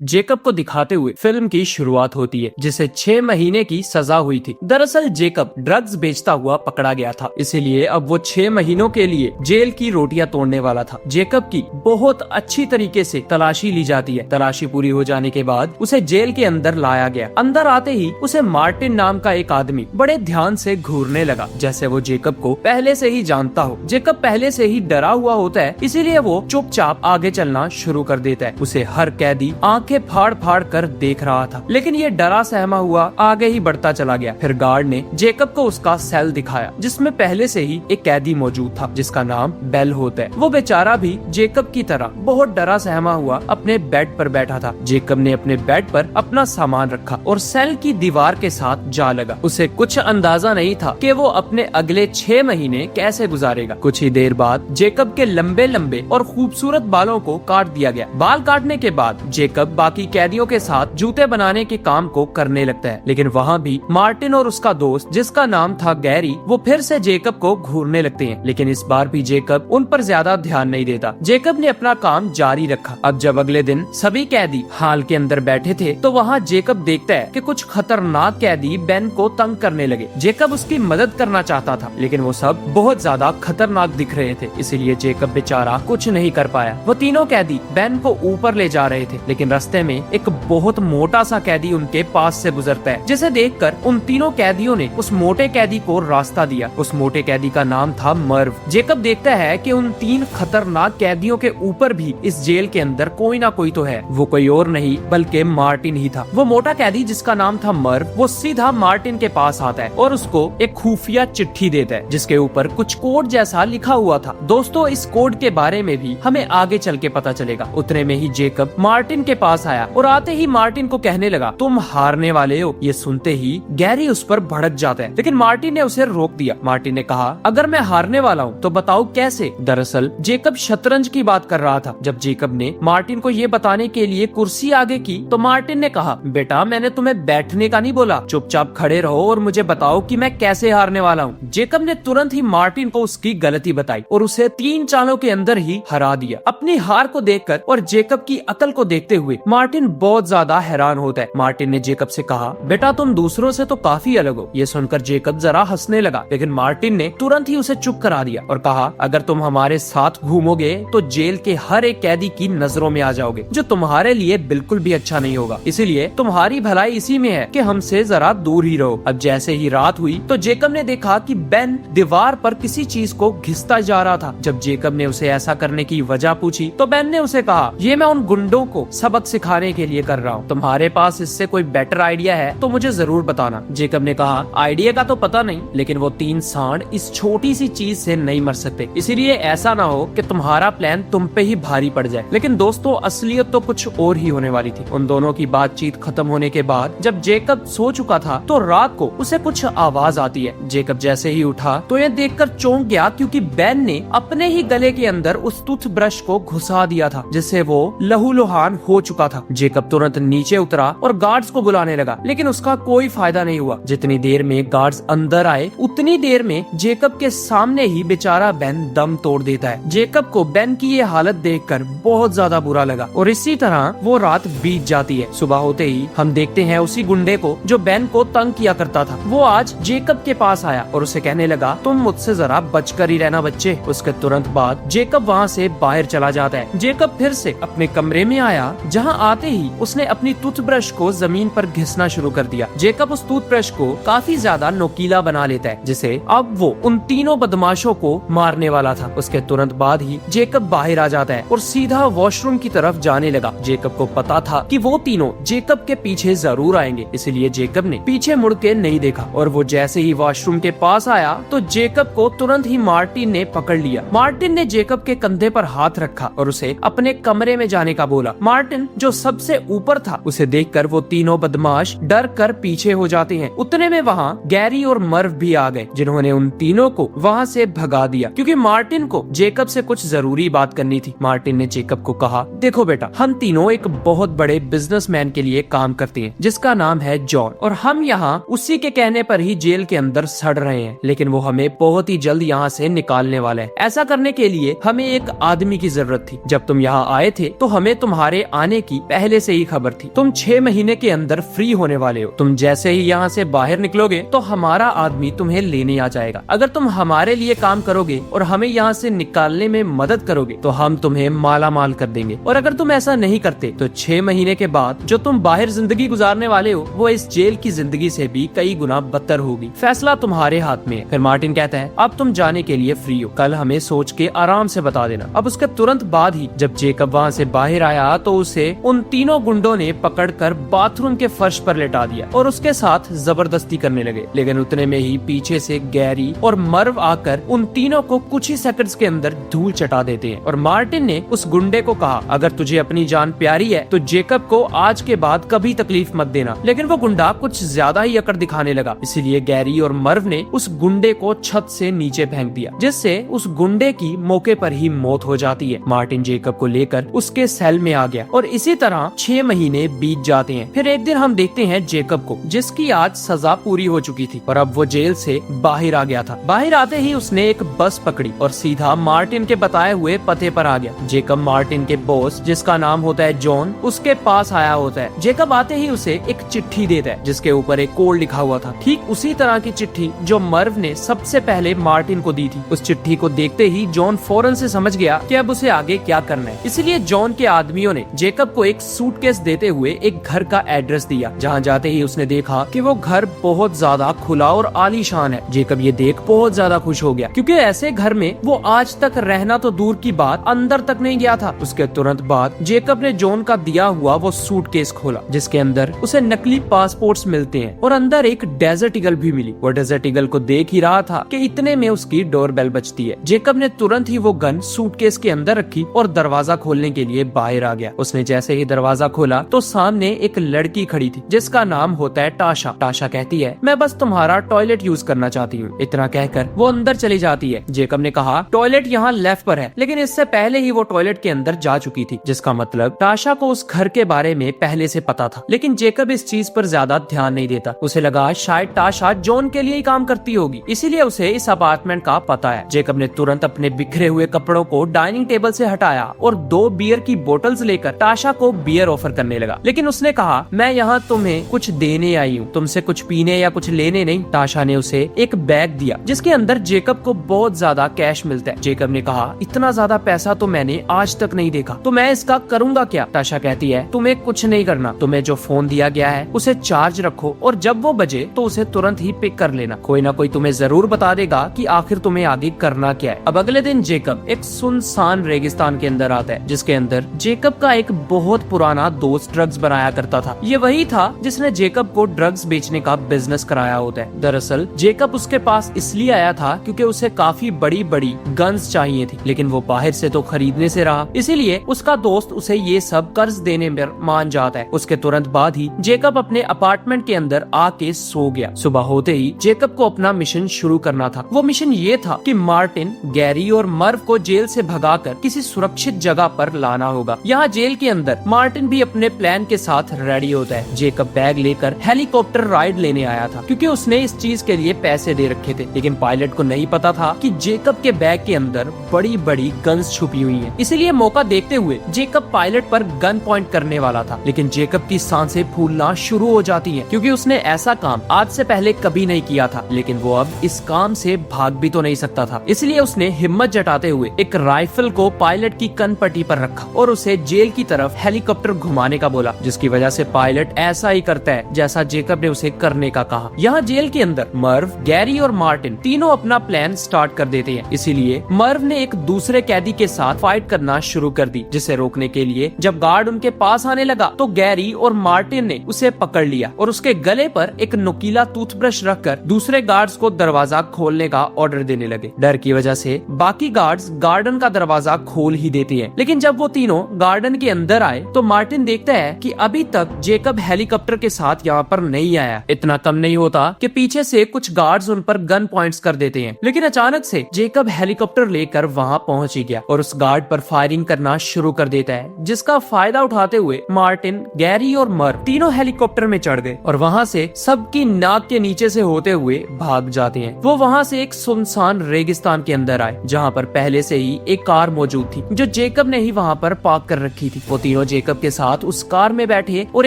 Jacob को दिखाते हुए फिल्म की शुरुआत होती है, जिसे 6 महीने की सजा हुई थी। दरअसल जेकब ड्रग्स बेचता हुआ पकड़ा गया था, इसीलिए अब वो 6 महीनों के लिए जेल की रोटियां तोड़ने वाला था। जेकब की बहुत अच्छी तरीके से तलाशी ली जाती है। तलाशी पूरी हो जाने के बाद उसे जेल के अंदर लाया गया। अंदर आते ही उसे मार्टिन नाम का एक आदमी बड़े ध्यान से घूरने लगा, जैसे वो जेकब को पहले से ही जानता हो। जेकब पहले से ही डरा हुआ होता है, इसीलिए वो चुपचाप आगे चलना शुरू कर देता है। उसे हर कैदी आंखें फाड़ फाड़ कर देख रहा था, लेकिन ये डरा सहमा हुआ आगे ही बढ़ता चला गया। फिर गार्ड ने जेकब को उसका सेल दिखाया, जिसमें पहले से ही एक कैदी मौजूद था, जिसका नाम बेल होता है। वो बेचारा भी जेकब की तरह बहुत डरा सहमा हुआ अपने बेड पर बैठा था। जेकब ने अपने बेड पर अपना सामान रखा और सेल की दीवार के साथ जा लगा। उसे कुछ अंदाजा नहीं था कि वो अपने अगले 6 महीने कैसे गुजारेगा। कुछ ही देर बाद जेकब के लंबे लंबे और खूबसूरत बालों को काट दिया गया। बाल काटने के बाद जेकब बाकी कैदियों के साथ जूते बनाने के काम को करने लगता है, लेकिन वहाँ भी मार्टिन और उसका दोस्त, जिसका नाम था गैरी, वो फिर से जेकब को घूरने लगते हैं। लेकिन इस बार भी जेकब उन पर ज्यादा ध्यान नहीं देता। जेकब ने अपना काम जारी रखा। अब जब अगले दिन सभी कैदी हाल के अंदर बैठे थे, तो वहाँ जेकब देखता है कि कुछ खतरनाक कैदी बेन को तंग करने लगे। जेकब उसकी मदद करना चाहता था, लेकिन वो सब बहुत ज्यादा खतरनाक दिख रहे थे, इसीलिए जेकब बेचारा कुछ नहीं कर पाया। वो तीनों कैदी बेन को ऊपर ले जा रहे थे, लेकिन रास्ते में एक बहुत मोटा सा कैदी उनके पास से गुजरता है, जिसे देखकर उन तीनों कैदियों ने उस मोटे कैदी को रास्ता दिया। उस मोटे कैदी का नाम था मर्व। जेकब देखता है कि उन 3 खतरनाक कैदियों के ऊपर भी इस जेल के अंदर कोई ना कोई तो है। वो कोई और नहीं बल्कि मार्टिन ही था। वो मोटा कैदी, जिसका नाम था मर्व, वो सीधा मार्टिन के पास आता है और उसको एक खुफिया चिट्ठी देता है, जिसके ऊपर कुछ कोड जैसा लिखा हुआ था। दोस्तों, इस कोड के बारे में भी हमें आगे चल के पता चलेगा। उतने में ही जेकब मार्टिन के पास आया और आते ही मार्टिन को कहने लगा, तुम हारने वाले हो। ये सुनते ही गैरी उस पर भड़क जाता है, लेकिन मार्टिन ने उसे रोक दिया। मार्टिन ने कहा, अगर मैं हारने वाला हूँ तो बताओ कैसे। दरअसल जेकब शतरंज की बात कर रहा था। जब जेकब ने मार्टिन को ये बताने के लिए कुर्सी आगे की, तो मार्टिन ने कहा, बेटा, मैंने तुम्हें बैठने का नहीं बोला, चुपचाप खड़े रहो और मुझे बताओ कि मैं कैसे हारने वाला हूँ। जेकब ने तुरंत ही मार्टिन को उसकी गलती बताई और उसे 3 चालों के अंदर ही हरा दिया। अपनी हार को देखकर और जेकब की अकल को देखते हुए मार्टिन बहुत ज्यादा हैरान होता है। मार्टिन ने जेकब से कहा, बेटा, तुम दूसरों से तो काफी अलग हो। ये सुनकर जेकब जरा हंसने लगा, लेकिन मार्टिन ने तुरंत ही उसे चुप करा दिया और कहा, अगर तुम हमारे साथ घूमोगे तो जेल के हर एक कैदी की नजरों में आ जाओगे, जो तुम्हारे लिए बिल्कुल भी अच्छा नहीं होगा। इसीलिए तुम्हारी भलाई इसी में है कि हमसे जरा दूर ही रहो। अब जैसे ही रात हुई तो जेकब ने देखा कि बेन दीवार पर किसी चीज को घिसता जा रहा था। जब जेकब ने उसे ऐसा करने की वजह पूछी, तो बेन ने उसे कहा, ये मैं उन गुंडों को सबक सिखाने के लिए कर रहा हूँ। तुम्हारे पास इससे कोई बेटर आइडिया है तो मुझे जरूर बताना। जेकब ने कहा, आइडिया का तो पता नहीं, लेकिन वो 3 सांड इस छोटी सी चीज से नहीं मर सकते, इसीलिए ऐसा ना हो कि तुम्हारा प्लान तुम पे ही भारी पड़ जाए। लेकिन दोस्तों, असलियत तो कुछ और ही होने वाली थी। उन दोनों की बातचीत खत्म होने के बाद जब जेकब सो चुका था, तो रात को उसे कुछ आवाज आती है। जेकब जैसे ही उठा तो ये देखकर चौंक गया, क्योंकि बेन ने अपने ही गले के अंदर उस टूथब्रश को घुसा दिया था, जिससे वो लहूलुहान हो चुका था। जेकब तुरंत नीचे उतरा और गार्ड्स को बुलाने लगा, लेकिन उसका कोई फायदा नहीं हुआ। जितनी देर में गार्ड्स अंदर आए, उतनी देर में जेकब के सामने ही बेचारा बेन दम तोड़ देता है। जेकब को बेन की ये हालत देखकर बहुत ज्यादा बुरा लगा और इसी तरह वो रात बीत जाती है। सुबह होते ही हम देखते हैं उसी गुंडे को जो बेन को तंग किया करता था। वो आज जेकब के पास आया और उसे कहने लगा, तुम मुझसे जरा बचकर ही रहना बच्चे। उसके तुरंत बाद जेकब वहाँ से बाहर चला जाता है। जेकब फिर से अपने कमरे में आया, जहाँ आते ही उसने अपनी टूथब्रश को जमीन पर घिसना शुरू कर दिया। जेकब उस टूथब्रश को काफी ज्यादा नोकीला बना लेता है, जिसे अब वो उन तीनों बदमाशों को मारने वाला था। उसके तुरंत बाद ही जेकब बाहर आ जाता है और सीधा वॉशरूम की तरफ जाने लगा। जेकब को पता था कि वो तीनों जेकब के पीछे जरूर आएंगे, इसलिए जेकब ने पीछे मुड़ के नहीं देखा और वो जैसे ही वॉशरूम के पास आया तो जेकब को तुरंत ही मार्टिन ने पकड़ लिया। मार्टिन ने जेकब के कंधे पर हाथ रखा और उसे अपने कमरे में जाने का बोला। मार्टिन, जो सबसे ऊपर था, उसे देखकर वो तीनों बदमाश डर कर पीछे हो जाते हैं। उतने में वहाँ गैरी और मर्व भी आ गए, जिन्होंने उन तीनों को वहाँ से भगा दिया, क्योंकि मार्टिन को जेकब से कुछ जरूरी बात करनी थी। मार्टिन ने जेकब को कहा, देखो बेटा, हम तीनों एक बहुत बड़े बिजनेसमैन के लिए काम करते हैं, जिसका नाम है जॉन, और हम यहाँ उसी के कहने पर ही जेल के अंदर सड़ रहे हैं, लेकिन वो हमें बहुत ही जल्द यहाँ से निकालने वाला है। ऐसा करने के लिए हमें एक आदमी की जरूरत थी। जब तुम यहाँ आए थे तो हमें तुम्हारे आने की पहले से ही खबर थी। तुम 6 महीने के अंदर फ्री होने वाले हो। तुम जैसे ही यहाँ से बाहर निकलोगे तो हमारा आदमी तुम्हें लेने आ जाएगा। अगर तुम हमारे लिए काम करोगे और हमें यहाँ से निकालने में मदद करोगे तो हम तुम्हें माला माल कर देंगे, और अगर तुम ऐसा नहीं करते तो 6 महीने के बाद जो तुम बाहर जिंदगी गुजारने वाले हो वो इस जेल की जिंदगी से भी कई गुना बदतर होगी। फैसला तुम्हारे हाथ में है। फिर मार्टिन कहता है, अब तुम जाने के लिए फ्री हो, कल हमें सोच के आराम से बता देना। अब उसके तुरंत बाद ही जब जेकब वहाँ से बाहर आया तो उसे उन तीनों गुंडों ने पकड़कर बाथरूम के फर्श पर लेटा दिया और उसके साथ जबरदस्ती करने लगे। लेकिन उतने में ही पीछे से गैरी और मर्व आकर उन तीनों को कुछ ही सेकंड्स के अंदर धूल चटा देते हैं। और मार्टिन ने उस गुंडे को कहा, अगर तुझे अपनी जान प्यारी है तो जेकब को आज के बाद कभी तकलीफ मत देना। लेकिन वो गुंडा कुछ ज्यादा ही अकड़ दिखाने लगा, इसीलिए गैरी और मर्व ने उस गुंडे को छत से नीचे फेंक दिया, जिससे उस गुंडे की मौके पर ही मौत हो जाती है। मार्टिन जेकब को लेकर उसके सेल में आ गया और इसी तरह 6 महीने बीत जाते हैं। फिर एक दिन हम देखते हैं जेकब को, जिसकी आज सजा पूरी हो चुकी थी और अब वो जेल से बाहर आ गया था। बाहर आते ही उसने एक बस पकड़ी और सीधा मार्टिन के बताए हुए पते पर आ गया। जेकब मार्टिन के बॉस, जिसका नाम होता है जॉन, उसके पास आया होता है। जेकब आते ही उसे एक चिट्ठी देता है जिसके ऊपर एक कोड लिखा हुआ था, ठीक उसी तरह की चिट्ठी जो मर्व ने सबसे पहले मार्टिन को दी थी। उस चिट्ठी को देखते ही जॉन फौरन से समझ गया कि अब उसे आगे क्या करना है। इसलिए जॉन के आदमियों ने जेकब को एक सूटकेस देते हुए एक घर का एड्रेस दिया, जहाँ जाते ही उसने देखा कि वो घर बहुत ज्यादा खुला और आलीशान है। जेकब ये देख बहुत ज्यादा खुश हो गया, क्योंकि ऐसे घर में वो आज तक रहना तो दूर की बात, अंदर तक नहीं गया था। उसके तुरंत बाद जेकब ने जॉन का दिया हुआ वो सूटकेस खोला, जिसके अंदर उसे नकली पासपोर्ट्स मिलते हैं और अंदर एक डेजर्ट ईगल भी मिली। वो डेजर्ट ईगल को देख ही रहा था कि इतने में उसकी डोरबेल बजती है। जेकब ने तुरंत ही वो गन सूटकेस के अंदर रखी और दरवाजा खोलने के लिए बाहर आ गया। उसने जैसे ही दरवाजा खोला तो सामने एक लड़की खड़ी थी जिसका नाम होता है टाशा। टाशा कहती है, मैं बस तुम्हारा टॉयलेट यूज करना चाहती हूँ। इतना कहकर वो अंदर चली जाती है। जेकब ने कहा, टॉयलेट यहाँ लेफ्ट पर है, लेकिन इससे पहले ही वो टॉयलेट के अंदर जा चुकी थी, जिसका मतलब टाशा को उस घर के बारे में पहले से पता था। लेकिन जेकब इस चीज पर ज्यादा ध्यान नहीं देता। उसे लगा शायद टाशा जॉन के लिए ही काम करती होगी, इसीलिए उसे इस अपार्टमेंट का पता है। जेकब ने तुरंत अपने बिखरे हुए कपड़ों को डाइनिंग टेबल से हटाया और 2 बियर की बोतल्स लेकर टाशा को बियर ऑफर करने लगा। लेकिन उसने कहा, मैं यहाँ तुम्हें कुछ देने आई हूँ, तुमसे कुछ पीने या कुछ लेने नहीं। टाशा ने उसे एक बैग दिया जिसके अंदर जेकब को बहुत ज्यादा कैश मिलता है। जेकब ने कहा, इतना ज्यादा पैसा तो मैंने आज तक नहीं देखा, तो मैं इसका करूंगा क्या? टाशा कहती है, तुम्हें कुछ नहीं करना, तुम्हें जो फोन दिया गया है उसे चार्ज रखो और जब वो बजे तो उसे तुरंत ही पिक कर लेना। कोई ना कोई तुम्हें जरूर बता देगा कि आखिर तुम्हें आगे करना क्या है। अब अगले दिन जेकब एक सुनसान रेगिस्तान के अंदर आता है, जिसके अंदर जेकब का एक बहुत पुराना दोस्त ड्रग्स बनाया करता था। ये वही था जिसने जेकब को ड्रग्स बेचने का बिजनेस कराया होता है। दरअसल जेकब उसके पास इसलिए आया था क्योंकि उसे काफी बड़ी बड़ी गन्स चाहिए थी, लेकिन वो बाहर से तो खरीदने से रहा, इसीलिए उसका दोस्त उसे ये सब कर्ज देने में मान जाता है। उसके तुरंत बाद ही जेकब अपने अपार्टमेंट के अंदर आके सो गया। सुबह होते ही जेकब को अपना मिशन शुरू करना था। वो मिशन ये था कि मार्टिन, गैरी और मर्व को जेल से भगाकर किसी सुरक्षित जगह पर लाना होगा। यहाँ जेल के अंदर मार्टिन भी अपने प्लान के साथ रेडी होता है। जेकब बैग लेकर हेलीकॉप्टर राइड लेने आया था, क्योंकि उसने इस चीज के लिए पैसे दे रखे थे। लेकिन पायलट को नहीं पता था कि जेकब के बैग के अंदर बड़ी बड़ी गन्स छुपी हुई हैं। इसीलिए मौका देखते हुए जेकब पायलट पर गन पॉइंट करने वाला था। लेकिन जेकब की सांसें फूलना शुरू हो जाती हैं, क्योंकि उसने ऐसा काम आज से पहले कभी नहीं किया था। लेकिन वो अब इस काम से भाग भी तो नहीं सकता था, इसलिए उसने हिम्मत जताते हुए एक राइफल को पायलट की कनपट्टी पर रखा और उसे जेल की तरफ हेलीकॉप्टर घुमाने का बोला, जिसकी वजह से पायलट ऐसा ही करता है जैसा जेकब ने उसे करने का कहा। यहाँ जेल के अंदर मर्व, गैरी और मार्टिन तीनों अपना प्लान स्टार्ट कर देते हैं। इसीलिए मर्व ने एक दूसरे कैदी के साथ फाइट करना शुरू कर दी, जिसे रोकने के लिए जब गार्ड उनके पास आने लगा तो गैरी और मार्टिन ने उसे पकड़ लिया और उसके गले पर एक नुकीला टूथब्रश रखकर दूसरे गार्ड्स को दरवाजा खोलने का ऑर्डर देने लगे। डर की वजह से बाकी गार्ड्स गार्डन का दरवाजा खोल ही देते हैं। लेकिन जब वो तीनों गार्डन के अंदर आए तो मार्टिन देखता है कि अभी तक जेकब हेलीकॉप्टर के साथ यहाँ पर नहीं आया। इतना कम नहीं होता कि पीछे से कुछ गार्ड्स उन पर गन पॉइंट्स कर देते हैं। लेकिन अचानक से जेकब हेलीकॉप्टर लेकर वहाँ पहुँच ही गया और उस गार्ड पर फायरिंग करना शुरू कर देता है, जिसका फायदा उठाते हुए मार्टिन, गैरी और मर्व तीनों हेलीकॉप्टर में चढ़ गए और वहाँ से सबकी नाक के नीचे से होते हुए भाग जाते हैं। वो वहाँ से एक सुनसान रेगिस्तान के अंदर आए, जहाँ पर पहले से ही एक कार मौजूद थी जो जेकब ने ही वहाँ पर पार्क कर रखी थी। वो तीनों तीनों जेकब के साथ उस कार में बैठे और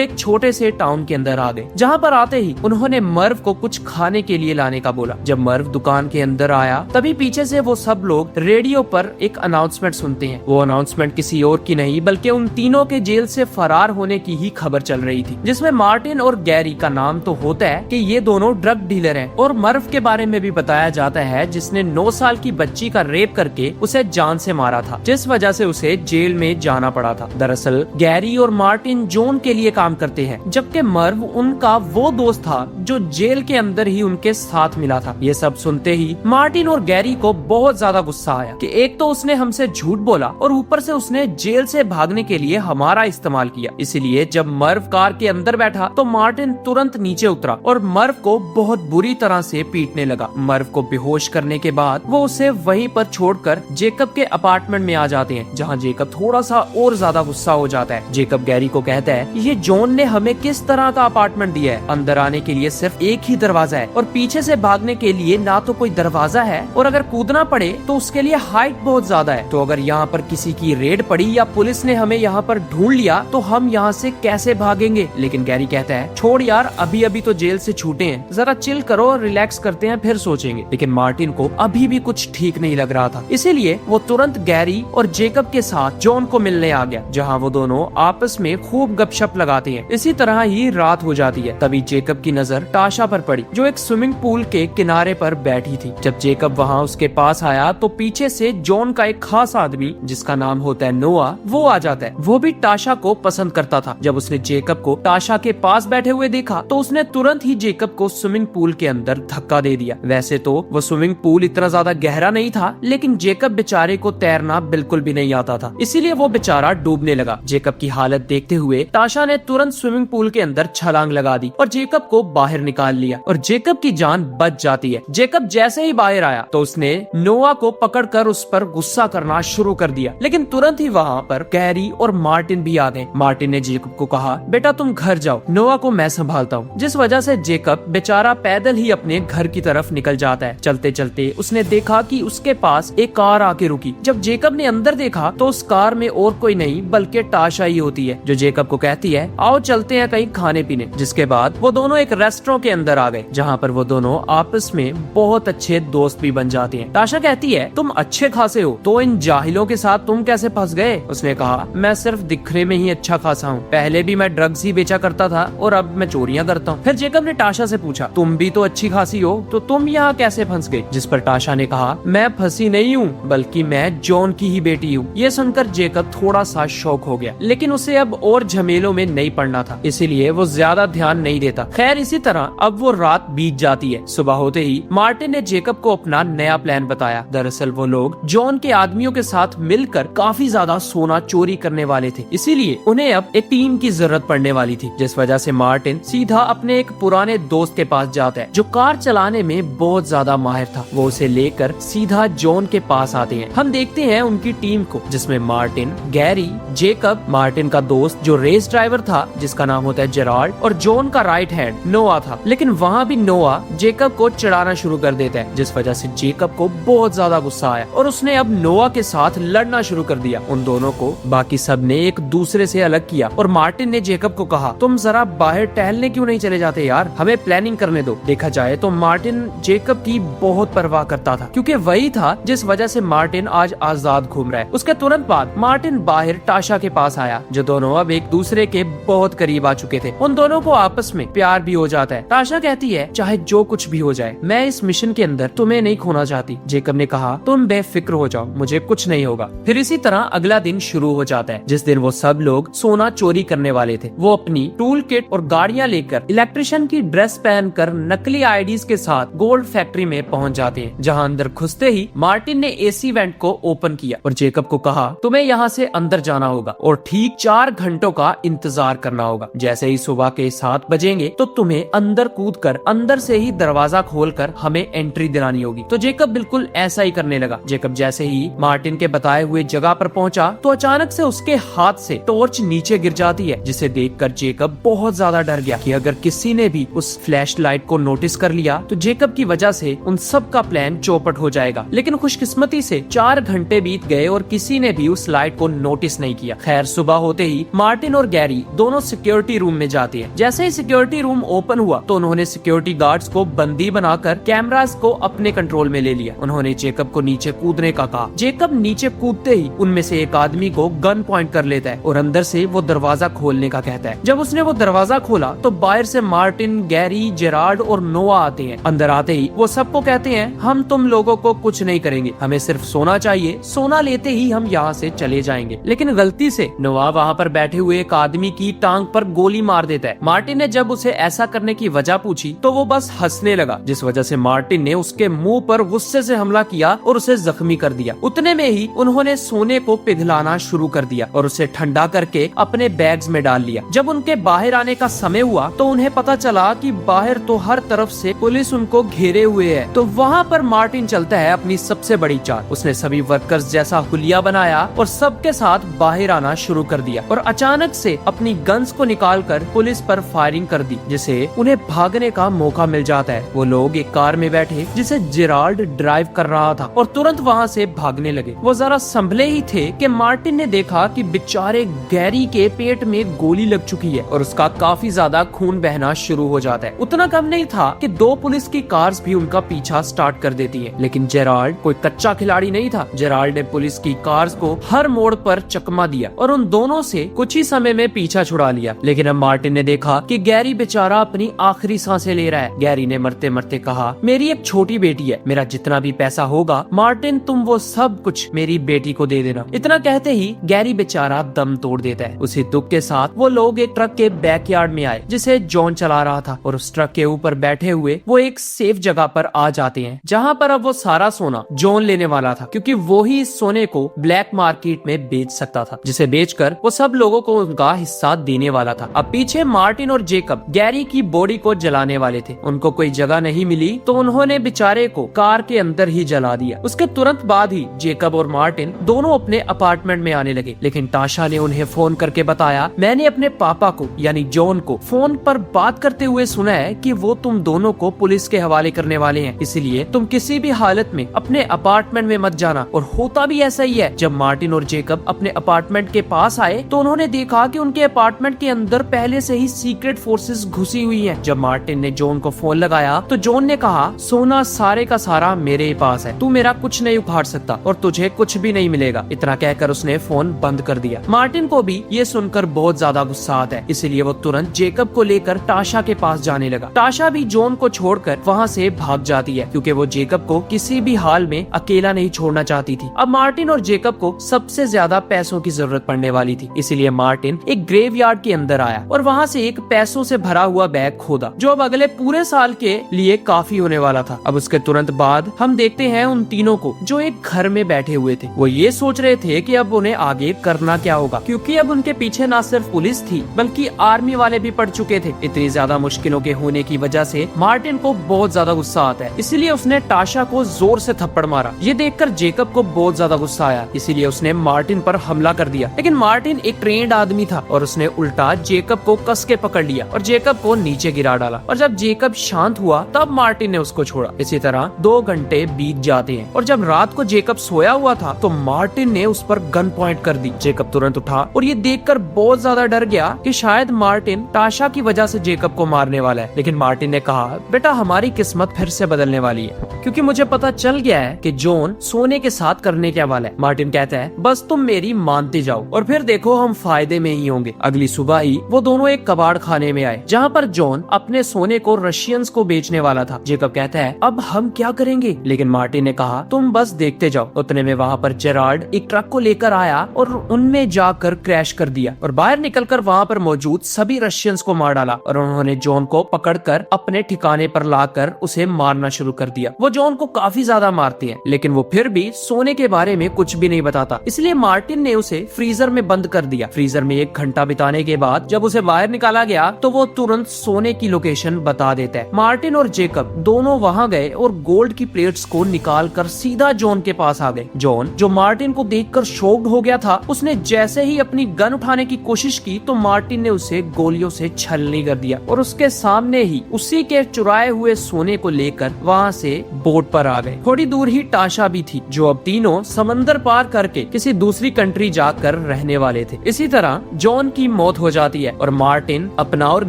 एक छोटे से टाउन के अंदर आ गए, जहाँ पर आते ही उन्होंने मर्व को कुछ खाने के लिए लाने का बोला। जब मर्व दुकान के अंदर आया तभी पीछे से वो सब लोग रेडियो पर एक अनाउंसमेंट सुनते हैं। वो अनाउंसमेंट किसी और की नहीं बल्कि उन तीनों के जेल से फरार होने की ही खबर चल रही थी, जिसमें मार्टिन और गैरी का नाम तो होता है कि ये दोनों ड्रग डीलर हैं, और मर्व के बारे में भी बताया जाता है जिसने 9 साल की बच्ची का रेप करके उसे जान से मारा था, जिस वजह से उसे जेल में जाना पड़ा था। दरअसल गैरी और मार्टिन जॉन के लिए काम करते हैं, जबकि मर्व उनका वो दोस्त था जो जेल के अंदर ही उनके साथ मिला था। ये सब सुनते ही मार्टिन और गैरी को बहुत ज्यादा गुस्सा आया कि एक तो उसने हमसे झूठ बोला और ऊपर से उसने जेल से भागने के लिए हमारा इस्तेमाल किया। इसीलिए जब मर्व कार के अंदर बैठा तो मार्टिन तुरंत नीचे उतरा और मर्व को बहुत बुरी तरह से पीटने लगा। मर्व को बेहोश करने के बाद वो उसे वहीं पर छोड़कर जेकब के अपार्टमेंट में आ जाते हैं, जहाँ जेकब थोड़ा सा और ज्यादा गुस्सा हो जाता है। जेकब गैरी को कहता है ये जॉन ने हमें किस तरह का अपार्टमेंट दिया है, अंदर आने के लिए सिर्फ एक ही दरवाजा है और पीछे से भागने के लिए ना तो कोई दरवाजा है, और अगर कूदना पड़े तो उसके लिए हाइट बहुत ज्यादा है। तो अगर यहाँ पर किसी की रेड पड़ी या पुलिस ने हमें यहाँ पर ढूंढ लिया तो हम यहाँ से कैसे भागेंगे। लेकिन गैरी कहता है छोड़ यार, अभी अभी तो जेल से छूटे हैं, जरा चिल करो और रिलैक्स करते हैं फिर सोचेंगे। लेकिन मार्टिन को अभी भी कुछ ठीक नहीं लग रहा था, इसीलिए वो तुरंत गैरी और जेकब के साथ जॉन को मिलने आ गया, जहाँ वो दोनों आपस में खूब गपशप लगाते हैं। इसी तरह ही रात हो जाती है। तभी जेकब की नजर टाशा पर पड़ी, जो एक स्विमिंग पूल के किनारे पर बैठी थी। जब जेकब वहाँ उसके पास आया तो पीछे से जॉन का एक खास आदमी जिसका नाम होता है नोआ, वो आ जाता है। वो भी टाशा को पसंद करता था। जब उसने जेकब को टाशा के पास बैठे हुए देखा तो उसने तुरंत ही जेकब को स्विमिंग पूल के अंदर धक्का दे दिया। वैसे तो वो स्विमिंग पूल इतना ज्यादा गहरा नहीं था, लेकिन जेकब बेचारे को तैरना बिल्कुल भी नहीं आता था, इसीलिए वो बेचारा डूबने लगा। जेकब की हालत देखते हुए टाशा ने तुरंत स्विमिंग पूल के अंदर छलांग लगा दी और जेकब को बाहर निकाल लिया और जेकब की जान बच जाती है। जेकब जैसे ही बाहर आया तो उसने नोआ को पकड़कर उस पर गुस्सा करना शुरू कर दिया, लेकिन तुरंत ही वहाँ पर गैरी और मार्टिन भी आ गए। मार्टिन ने जेकब को कहा बेटा तुम घर जाओ, नोआ को मैं संभालता हूँ, जिस वजह से जेकब बेचारा पैदल ही अपने घर की तरफ निकल जाता है। चलते चलते उसने देखा कि उसके पास एक कार आके रुकी। जब जेकब ने अंदर देखा तो उस कार में और कोई नहीं बल्कि टाशा ही होती है, जो जेकब को कहती है आओ चलते हैं कहीं खाने पीने। जिसके बाद वो दोनों एक रेस्टोरेंट के अंदर आ गए, जहाँ पर वो दोनों आपस में बहुत अच्छे दोस्त भी बन जाते हैं। टाशा कहती है तुम अच्छे खासे हो, तो इन जाहिलों के साथ तुम कैसे फंस गए। उसने कहा मैं सिर्फ दिखने में ही अच्छा खासा हूँ, पहले भी मैं ड्रग्स ही बेचा करता था और अब मैं चोरियां करता हूँ। फिर जेकब ने टाशा से पूछा तुम भी तो अच्छी खासी हो, तो तुम यहाँ कैसे फंस गई। जिस पर टाशा ने कहा मैं फंसी नहीं हूँ, बल्कि मैं जॉन की ही बेटी हूँ। ये सुनकर जेकब थोड़ा सा शॉक हो गया, लेकिन उसे अब और झमेलों में नहीं पड़ना था, इसीलिए वो ज्यादा ध्यान नहीं देता। खैर इसी तरह अब वो रात बीत जाती है। सुबह होते ही मार्टिन ने जेकब को अपना नया प्लान बताया। दरअसल वो लोग जॉन के आदमियों के साथ मिलकर काफी ज्यादा सोना चोरी करने वाले थे, इसीलिए उन्हें अब एक टीम की जरूरत पड़ने वाली थी। जिस वजह से मार्टिन सीधा अपने एक पुराने दोस्त के पास जाता है, जो कार चलाने में बहुत ज्यादा माहिर था। वो उसे लेकर सीधा जॉन के पास आते हैं। हम देखते हैं उनकी टीम को, जिसमें मार्टिन, गैरी, जेकब, मार्टिन का दोस्त जो रेस ड्राइवर था जिसका नाम होता है जेराल्ड, और जॉन का राइट हैंड नोआ था। लेकिन वहाँ भी नोआ जेकब को चिढ़ाना शुरू कर देता है, जिस वजह से जेकब को बहुत ज्यादा गुस्सा आया और उसने अब नोआ के साथ लड़ना शुरू कर दिया। उन दोनों को बाकी सब ने एक दूसरे से अलग किया और मार्टिन ने जेकब को कहा तुम जरा बाहर टहलने क्यों नहीं चले जाते यार, हमें प्लानिंग करने दो। देखा जाए तो मार्टिन जेकब की बहुत परवाह करता था, क्योंकि वही था जिस वजह से मार्टिन आज आजाद घूम रहा है। उसके तुरंत बाद मार्टिन बाहर टाशा के पास आया, जो दोनों अब एक दूसरे के बहुत करीब आ चुके थे। उन दोनों को आपस में प्यार भी हो जाता है। टाशा कहती है चाहे जो कुछ भी हो जाए, मैं इस मिशन के अंदर तुम्हें नहीं खोना चाहती। जेकब ने कहा तुम बेफिक्र हो जाओ, मुझे कुछ नहीं होगा। फिर इसी तरह अगला दिन शुरू हो जाता है, जिस दिन वो सब लोग सोना चोरी करने वाले थे। वो अपनी टूल किट और गाड़ियां लेकर इलेक्ट्रिशियन की ड्रेस पहनकर नकली आईडीज के साथ गोल्ड फैक्ट्री में पहुंच जाते हैं, जहां अंदर घुसते ही मार्टिन ने एसी वेंट को ओपन किया और जेकब को कहा तुम्हें यहाँ से अंदर जाना होगा और ठीक 4 घंटों का इंतजार करना होगा। जैसे ही सुबह के 7 बजेंगे तो तुम्हें अंदर कूदकर अंदर से ही दरवाजा खोलकर हमें एंट्री दिलानी होगी। तो जेकब बिल्कुल ऐसा ही करने लगा। जेकब जैसे ही मार्टिन के बताए हुए जगह पर पहुंचा तो अचानक से उसके हाथ से टॉर्च नीचे गिर जाती है, जिसे देखकर जेकब बहुत ज्यादा डर गया कि अगर किसी ने भी उस फ्लैश लाइट को नोटिस कर लिया तो जेकब की वजह से उन सब का प्लान चौपट हो जाएगा। लेकिन खुशकिस्मती से 4 घंटे बीत गए और किसी ने भी उस लाइट को नोटिस नहीं किया। खैर खैर सुबह होते ही मार्टिन और गैरी दोनों सिक्योरिटी रूम में जाते हैं। जैसे ही सिक्योरिटी रूम ओपन हुआ तो उन्होंने सिक्योरिटी गार्ड्स को बंदी बनाकर कैमरास को अपने कंट्रोल में ले लिया। उन्होंने जेकब को नीचे कूदने का कहा। जेकब नीचे कूदते ही उनमें से एक आदमी को गन पॉइंट कर लेता है और अंदर से वो दरवाजा खोलने का कहता है। जब उसने वो दरवाजा खोला तो बाहर से मार्टिन, गैरी, जेराल्ड और नोआ आते हैं। अंदर आते ही वो सबको कहते हैं, हम तुम लोगों को कुछ नहीं करेंगे, हमें सिर्फ सोना चाहिए, सोना लेते ही हम यहाँ से चले जाएंगे। लेकिन गलती से नोआ वहाँ पर बैठे हुए एक आदमी की टांग पर गोली मार देता है। मार्टिन ने जब उसे ऐसा करने की वजह पूछी तो वो बस हंसने लगा, जिस वजह से मार्टिन ने उसके मुंह पर गुस्से से हमला किया और उसे जख्मी कर दिया। उतने में ही उन्होंने सोने को पिघलाना शुरू कर दिया और उसे ठंडा करके अपने बैग्स में डाल लिया। जब उनके बाहर आने का समय हुआ तो उन्हें पता चला कि बाहर तो हर तरफ से पुलिस उनको घेरे हुए है। तो वहाँ पर मार्टिन चलता है अपनी सबसे बड़ी चाल। उसने सभी वर्कर्स जैसा हुलिया बनाया और सबके साथ बाहर आना शुरू कर दिया और अचानक से अपनी गन्स को निकालकर पुलिस पर फायरिंग कर दी, जिससे उन्हें भागने का मौका मिल जाता है। वो लोग एक कार में बैठे जिसे जेराल्ड ड्राइव कर रहा था और तुरंत वहाँ से भागने लगे। वो जरा संभले ही थे कि मार्टिन ने देखा कि बेचारे गैरी के पेट में गोली लग चुकी है और उसका काफी ज्यादा खून बहना शुरू हो जाता है। उतना कम नहीं था कि दो पुलिस की कार्स भी उनका पीछा स्टार्ट कर देती है। लेकिन जेराल्ड कोई कच्चा खिलाड़ी नहीं था। जेराल्ड ने पुलिस की कार्स को हर मोड़ पर चकमा दिया और उन दोनों से कुछ ही समय में पीछा छुड़ा लिया। लेकिन अब मार्टिन ने देखा कि गैरी बेचारा अपनी आखिरी सांसें ले रहा है। गैरी ने मरते मरते कहा, मेरी एक छोटी बेटी है, मेरा जितना भी पैसा होगा मार्टिन तुम वो सब कुछ मेरी बेटी को दे देना। इतना कहते ही गैरी बेचारा दम तोड़ देता है। उसी दुख के साथ वो लोग एक ट्रक के बैकयार्ड में आए जिसे जॉन चला रहा था और उस ट्रक के ऊपर बैठे हुए वो एक सेफ जगह पर आ जाते हैं जहाँ पर अब वो सारा सोना जॉन लेने वाला था, क्योंकि वो ही इस सोने को ब्लैक मार्केट में बेच सकता था, जिसे बेचकर वो सब लोगों को उनका हिस्सा देने वाला था। अब पीछे मार्टिन और जेकब गैरी की बॉडी को जलाने वाले थे। उनको कोई जगह नहीं मिली तो उन्होंने बेचारे को कार के अंदर ही जला दिया। उसके तुरंत बाद ही जेकब और मार्टिन दोनों अपने अपार्टमेंट में आने लगे। लेकिन ताशा ने उन्हें फोन करके बताया, मैंने अपने पापा को यानी जॉन को फोन पर बात करते हुए सुना है कि वो तुम दोनों को पुलिस के हवाले करने वाले हैं, इसलिए तुम किसी भी हालत में अपने अपार्टमेंट में मत जाना। और होता भी ऐसा ही है। जब मार्टिन और जेकब अपने अपार्टमेंट के पास आए तो उन्होंने देखा कि उनके अपार्टमेंट के अंदर पहले से ही सीक्रेट फोर्सेस घुसी हुई हैं। जब मार्टिन ने जॉन को फोन लगाया तो जॉन ने कहा, सोना सारे का सारा मेरे पास है, तू मेरा कुछ नहीं उखाड़ सकता और तुझे कुछ भी नहीं मिलेगा। इतना कहकर उसने फोन बंद कर दिया। मार्टिन को भी ये सुनकर बहुत ज्यादा गुस्सा आता है, इसलिए वो तुरंत जेकब को लेकर ताशा के पास जाने लगा। ताशा भी जॉन को छोड़कर वहाँ से भाग जाती है, क्योंकि वो जेकब को किसी भी हाल में अकेला नहीं छोड़ना चाहती थी। अब मार्टिन और जेकब को सबसे ज्यादा पैसों की जरूरत पड़ने वाली थी, इसीलिए मार्टिन एक ग्रेवयार्ड के अंदर आया और वहाँ से एक पैसों से भरा हुआ बैग खोदा, जो अब अगले पूरे साल के लिए काफी होने वाला था। अब उसके तुरंत बाद हम देखते हैं उन तीनों को जो एक घर में बैठे हुए थे। वो ये सोच रहे थे कि अब उन्हें आगे करना क्या होगा, क्योंकि अब उनके पीछे न सिर्फ पुलिस थी बल्कि आर्मी वाले भी पड़ चुके थे। इतनी ज्यादा मुश्किलों के होने की वजह से मार्टिन को बहुत ज्यादा गुस्सा आता है, इसीलिए उसने ताशा को जोर से थप्पड़ मारा। ये देखकर जेकब को बहुत ज्यादा गुस्सा आया, इसीलिए उसने मार्टिन पर हमला कर दिया। लेकिन मार्टिन एक ट्रेन्ड आदमी था और उसने उल्टा जेकब को कस के पकड़ लिया और जेकब को नीचे गिरा डाला। और जब जेकब शांत हुआ तब मार्टिन ने उसको छोड़ा। इसी तरह 2 घंटे बीत जाते हैं और जब रात को जेकब सोया हुआ था तो मार्टिन ने उस पर गन पॉइंट कर दी। जेकब तुरंत उठा और ये देखकर बहुत ज्यादा डर गया कि शायद मार्टिन ताशा की वजह से जेकब को मारने वाला है। लेकिन मार्टिन ने कहा, बेटा हमारी किस्मत फिर से बदलने वाली है, क्योंकि मुझे पता चल गया है कि जॉन सोने के साथ करने क्या वाला है। मार्टिन कहता है, बस तुम मेरी मानते जाओ और फिर देखो हम फायदे में ही होंगे। अगली सुबह ही वो दोनों एक कबाड़ खाने में आए जहाँ पर जॉन अपने सोने को रशियंस को बेचने वाला था। जेकब कहता है, अब हम क्या करेंगे? लेकिन मार्टिन ने कहा, तुम बस देखते जाओ। उतने में वहाँ पर जेराल्ड एक ट्रक को लेकर आया और उनमें जाकर क्रैश कर दिया और बाहर निकलकर वहाँ पर मौजूद सभी रशियंस को मार डाला और उन्होंने जॉन को पकड़कर अपने ठिकाने पर लाकर उसे मारना शुरू कर दिया। वो जॉन को काफी ज्यादा मारते हैं, लेकिन वो फिर भी सोने के बारे में कुछ भी नहीं बताता, इसलिए मार्टिन ने उसे फ्रीजर में बंद कर दिया। फ्रीजर में 1 घंटा बिताने के बाद जब उसे बाहर निकाला गया तो वो तुरंत सोने की लोकेशन बता देता है। मार्टिन और जेकब दोनों वहाँ गए और गोल्ड की प्लेट्स को निकाल कर सीधा जॉन के पास आ गए। जॉन, जो मार्टिन को देखकर शॉक्ड हो गया था, उसने जैसे ही अपनी गन उठाने की कोशिश की तो मार्टिन ने उसे गोलियों से छलनी कर दिया और उसके सामने ही उसी के चुराए हुए सोने को लेकर वहाँ से बोट पर आ गए। थोड़ी दूर ही ताशा भी थी, जो अब तीनों समंदर पार करके किसी दूसरी कंट्री जाकर रहने वाले थे। इसी तरह जॉन की मौत हो जाती है और मार्टिन अपना और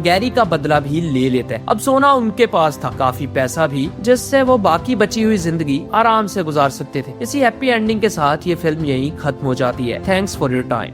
गैरी का बदला भी ले लेता है। अब सोना उनके पास था, काफी पैसा भी, जिससे वो बाकी बची हुई जिंदगी आराम से गुजार सकते थे। इसी हैप्पी एंडिंग के साथ ये फिल्म यहीं खत्म हो जाती है। Thanks for your time.